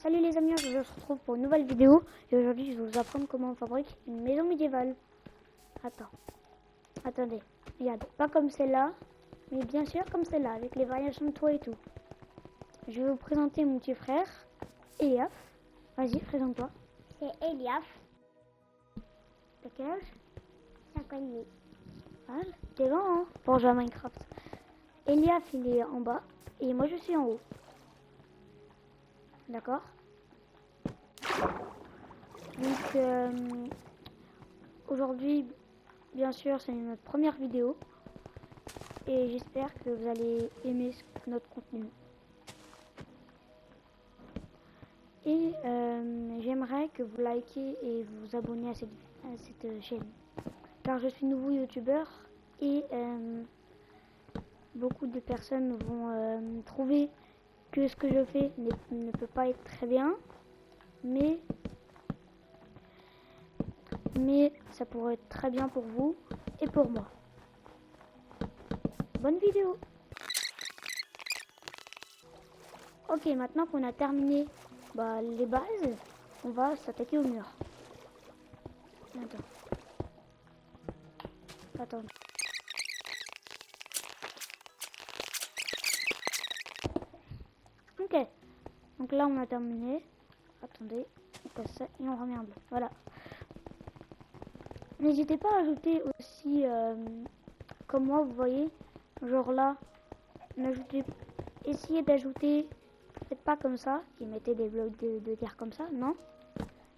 Salut les amis, je vous retrouve pour une nouvelle vidéo et aujourd'hui je vais vous apprendre comment on fabrique une maison médiévale. Attendez, regarde, pas comme celle-là, mais bien sûr comme celle-là, avec les variations de toit et tout. Je vais vous présenter mon petit frère, Eliaf. Vas-y, présente-toi. C'est Eliaf. T'as quel âge? 5 ans et demi. Ah, t'es grand hein, pour jouer à Minecraft. Eliaf il est en bas et moi je suis en haut. D'accord. Donc aujourd'hui, bien sûr, c'est notre première vidéo et j'espère que vous allez aimer notre contenu. Et j'aimerais que vous likez et vous abonnez à cette chaîne, car je suis nouveau youtubeur et beaucoup de personnes vont trouver que ce que je fais ne peut pas être très bien, mais ça pourrait être très bien pour vous et pour moi. Bonne vidéo. Ok, maintenant qu'on a terminé les bases, on va s'attaquer au mur. Attends. Ok, donc là on a terminé. Attendez, on casse ça et on remet un bleu. Voilà. N'hésitez pas à ajouter aussi, comme moi, vous voyez, genre là, essayez d'ajouter, faites pas comme ça, et mettez des blocs de terre comme ça, non.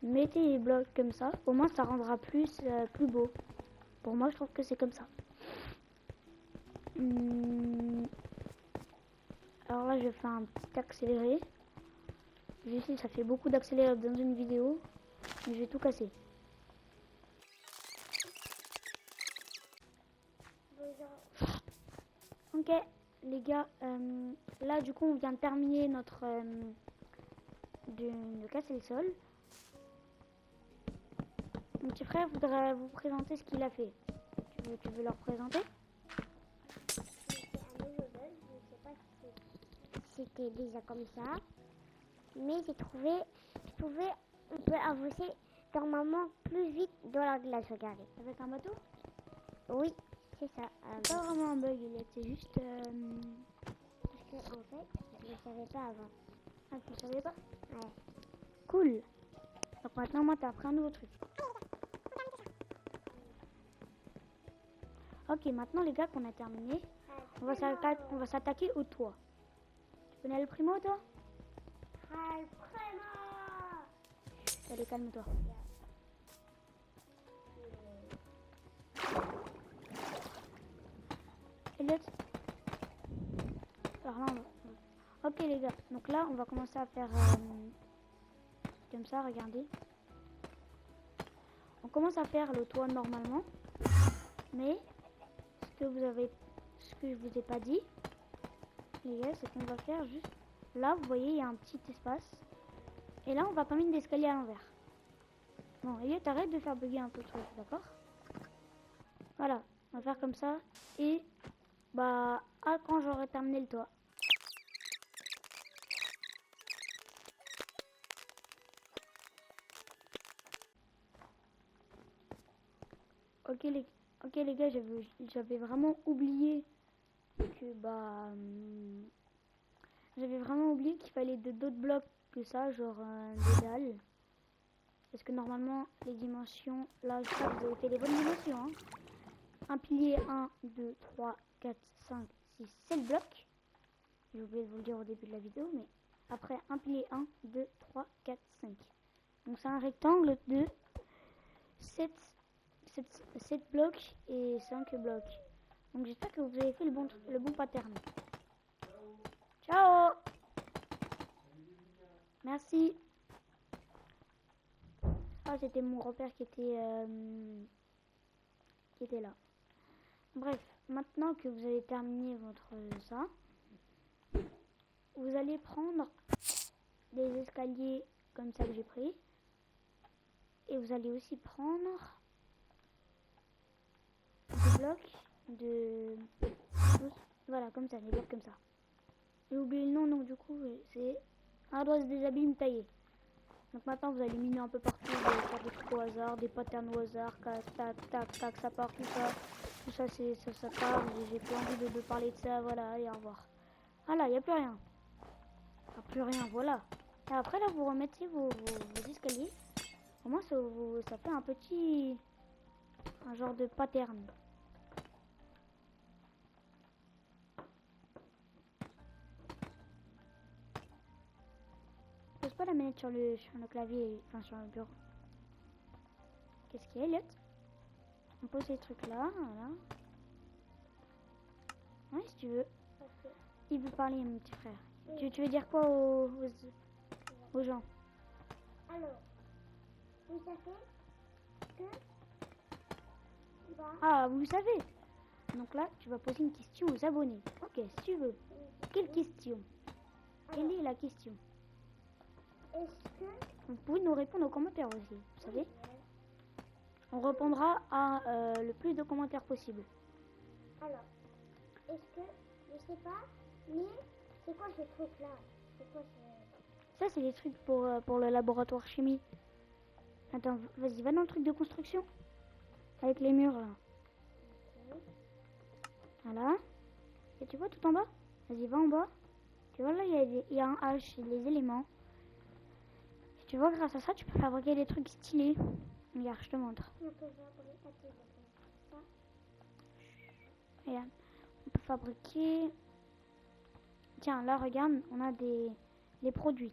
Mettez les blocs comme ça, au moins ça rendra plus beau. Pour moi, je trouve que c'est comme ça. Alors là, je fais un petit accéléré. Je sais, ça fait beaucoup d'accéléré dans une vidéo, mais je vais tout casser. Ok les gars, là du coup on vient de terminer notre de casser le sol. Mon petit frère voudrait vous présenter ce qu'il a fait. Tu veux leur présenter? C'est un nouveau bug, je ne sais pas si c'était déjà comme ça, mais j'ai trouvé on peut avancer normalement plus vite dans la glace, regardez. Avec un bateau? Oui, c'est ça. C'est pas vraiment un bug, c'est juste Parce que en fait, je ne savais pas avant. ah, tu ne savais pas? Ouais. Cool. Donc maintenant moi t'as appris un nouveau truc. Ok, maintenant les gars qu'on a terminé, on va s'attaquer au toit. Tu connais le primo toi? Allez, calme-toi. Elliot. Alors là, ok les gars, donc là on va commencer à faire comme ça, regardez. On commence à faire le toit normalement, mais ce que je vous ai pas dit, les gars, c'est qu'on va faire juste là, vous voyez, il y a un petit espace, et là on va pas mettre d'escalier à l'envers. Bon, Elliot, arrête de faire bugger un peu le truc, d'accord? Voilà, on va faire comme ça, et quand j'aurai terminé le toit. Ok les gars, j'avais vraiment oublié que j'avais vraiment oublié qu'il fallait d'autres blocs que ça, genre des dalles. Parce que normalement les dimensions, là je sais pas, vous avez fait les bonnes dimensions hein. Un pilier 1, 2, 3, 4, 5, 6, 7 blocs. J'ai oublié de vous le dire au début de la vidéo, mais après un pilier 1, 2, 3, 4, 5. Donc c'est un rectangle de 7 blocs et 5 blocs. Donc j'espère que vous avez fait le bon pattern. Ciao. Merci. Ah, c'était mon repère qui était là. Bref, maintenant que vous avez terminé votre ça, vous allez prendre des escaliers comme ça que j'ai pris. Et vous allez aussi prendre des blocs voilà, comme ça, des blocs comme ça. J'ai oublié le nom, donc du coup, c'est À droite des abîmes taillés. Donc maintenant vous allez miner un peu partout, vous allez faire des trucs au hasard, des patterns au hasard, tac, tac, tac, ça part, tout ça. Tout ça, ça part, j'ai plus envie de parler de ça, voilà, et au revoir. Voilà, il n'y a plus rien. Il n'y a plus rien, voilà. Et après là, vous remettez vos escaliers. Au moins, ça fait un genre de pattern. Pose pas la manette sur le clavier, enfin sur le bureau. Qu'est-ce qu'il y a, Elliot? On pose ces trucs là, voilà. Ouais, si tu veux. Ok. Il veut parler, mon petit frère. Oui. Tu veux dire quoi aux gens? Alors, vous savez que... Bah, Ah, vous savez. Donc là, tu vas poser une question aux abonnés. Ok, si tu veux. Quelle question? Quelle est la question? est-ce que... Vous pouvez nous répondre aux commentaires aussi, vous savez. On répondra à le plus de commentaires possible. Alors, est-ce que... Je sais pas, mais c'est quoi ce truc-là? C'est quoi ce... Ça, c'est les trucs pour le laboratoire chimie. Attends, vas-y, va dans le truc de construction. Avec les murs, là. Voilà. Et tu vois tout en bas? Vas-y, va en bas. Tu vois là, il y a un H, les éléments. Et tu vois, grâce à ça, tu peux fabriquer des trucs stylés. Regarde, je te montre. Regarde. On peut fabriquer... Tiens, là, regarde, on a les produits.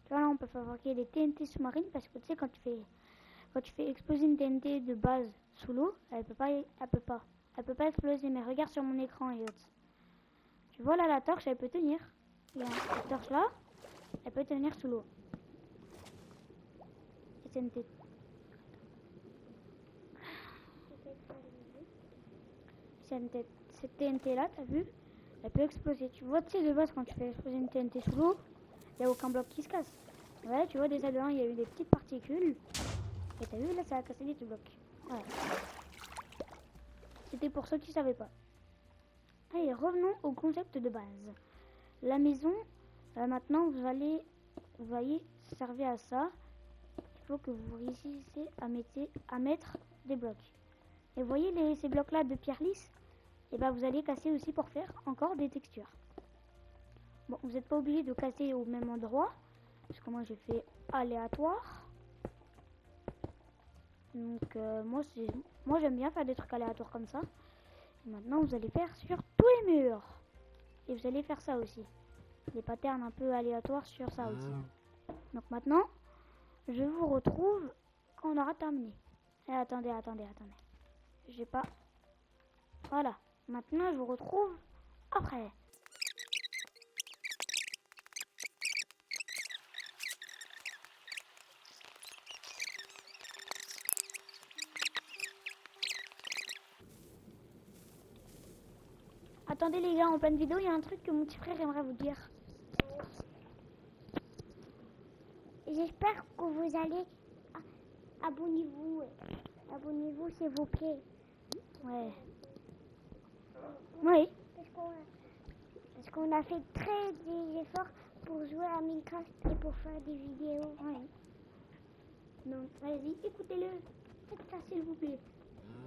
Tu vois, là, on peut fabriquer des TNT sous-marines parce que tu sais, quand tu fais exploser une TNT de base sous l'eau, elle peut pas exploser. Mais regarde sur mon écran, Elliot. Tu vois là, la torche, elle peut tenir. Regarde, cette torche là, elle peut tenir sous l'eau. Et TNT. Cette TNT là, t'as vu? Elle peut exploser. Tu vois, tu sais, de base, quand tu fais exploser une TNT sous l'eau, il n'y a aucun bloc qui se casse. Ouais, tu vois, déjà de 1, il y a eu des petites particules. Et t'as vu, là, ça a cassé des blocs. Ouais. C'était pour ceux qui ne savaient pas. Allez, revenons au concept de base. La maison, maintenant, vous voyez, servir à ça. Il faut que vous réussissiez à mettre des blocs. Et vous voyez ces blocs-là de pierre lisse? Et ben, vous allez casser aussi pour faire encore des textures. Bon, vous n'êtes pas obligé de casser au même endroit. Parce que moi, j'ai fait aléatoire. Donc, moi j'aime bien faire des trucs aléatoires comme ça. Et maintenant, vous allez faire sur tous les murs. Et vous allez faire ça aussi. Des patterns un peu aléatoires sur ça aussi. Donc maintenant, je vous retrouve quand on aura terminé. Et attendez. J'ai pas... Voilà. Maintenant, je vous retrouve après. Attendez les gars, en pleine vidéo, il y a un truc que mon petit frère aimerait vous dire. J'espère que vous allez... Abonnez-vous. Abonnez-vous, s'il vous plaît. Ouais. Oui. Parce qu'on a fait très des efforts pour jouer à Minecraft et pour faire des vidéos. Ouais. Donc, allez-y, écoutez-le. Faites ça, s'il vous plaît.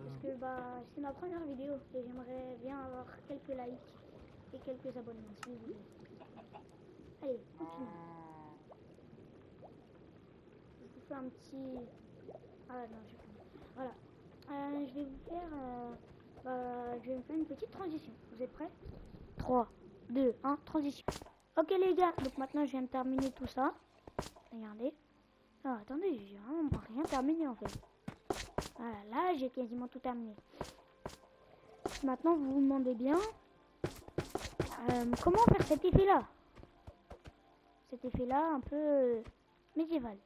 Parce que bah, c'est ma première vidéo et j'aimerais bien avoir quelques likes et quelques abonnements, s'il vous plaît. Allez, continue. Je vous fais un petit... Ah non, je vais... Voilà. Je vais vous faire... je vais vous faire une petite transition. Vous êtes prêts? 3, 2, 1, transition. Ok les gars, donc maintenant je viens de terminer tout ça. Regardez. Ah, attendez, j'ai vraiment rien terminé en fait. Voilà, là j'ai quasiment tout terminé. Maintenant vous vous demandez bien comment faire cet effet là. Cet effet là un peu médiéval.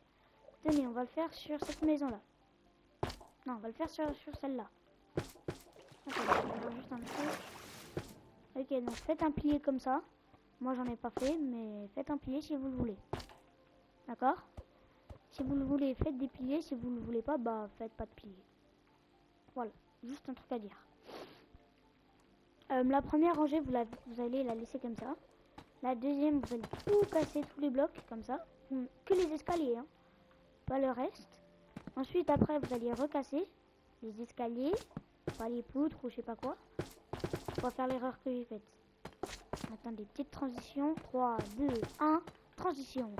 Tenez, on va le faire sur cette maison là. Non, on va le faire sur celle-là. Ok, je vais faire juste un truc. Ok, donc faites un pilier comme ça. Moi j'en ai pas fait, mais faites un pilier si vous le voulez. D'accord? Si vous le voulez, faites des piliers. Si vous ne le voulez pas, bah faites pas de piliers. Voilà, juste un truc à dire. La première rangée, vous allez la laisser comme ça. La deuxième, vous allez tout casser, tous les blocs, comme ça. Que les escaliers, hein, pas le reste. Ensuite, après, vous allez recasser les escaliers, pas les poutres ou je sais pas quoi. Pour pas faire l'erreur que j'ai faite. Maintenant, des petites transitions. 3, 2, 1, transition.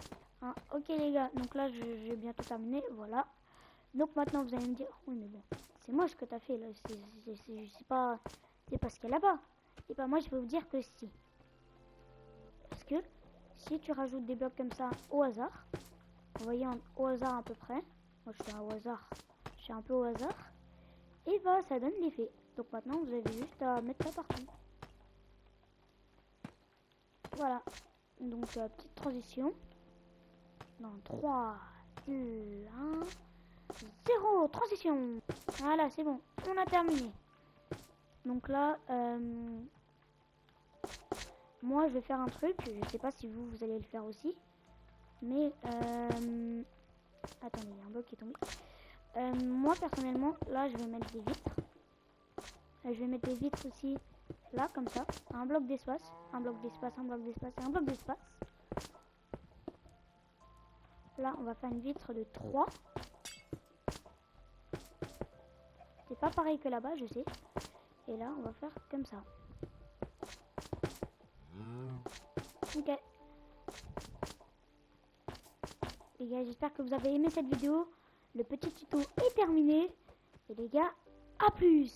Hein, ok les gars, donc là, j'ai bientôt terminé, voilà. Donc maintenant, vous allez me dire, oui mais bon, c'est moche ce que tu as fait là, c'est pas ce qu'il y a là-bas. Et bah moi, je vais vous dire que si. Parce que si tu rajoutes des blocs comme ça au hasard, vous voyez au hasard à peu près, moi je fais un au hasard, je suis un peu au hasard, et bah ça donne l'effet. Donc maintenant vous avez juste à mettre ça partout. Voilà, donc petite transition. Dans 3, 2, 1, 0, transition. Voilà, c'est bon, on a terminé. Donc là, moi je vais faire un truc, je sais pas si vous allez le faire aussi. Mais attendez, il y a un bloc qui est tombé. Moi personnellement, là je vais mettre des vitres. Je vais mettre des vitres aussi, là comme ça. Un bloc d'espace, un bloc d'espace, un bloc d'espace et un bloc d'espace. Là on va faire une vitre de 3. C'est pas pareil que là-bas, je sais. Et là on va faire comme ça. Ok. Les gars, j'espère que vous avez aimé cette vidéo. Le petit tuto est terminé. Et les gars, à plus!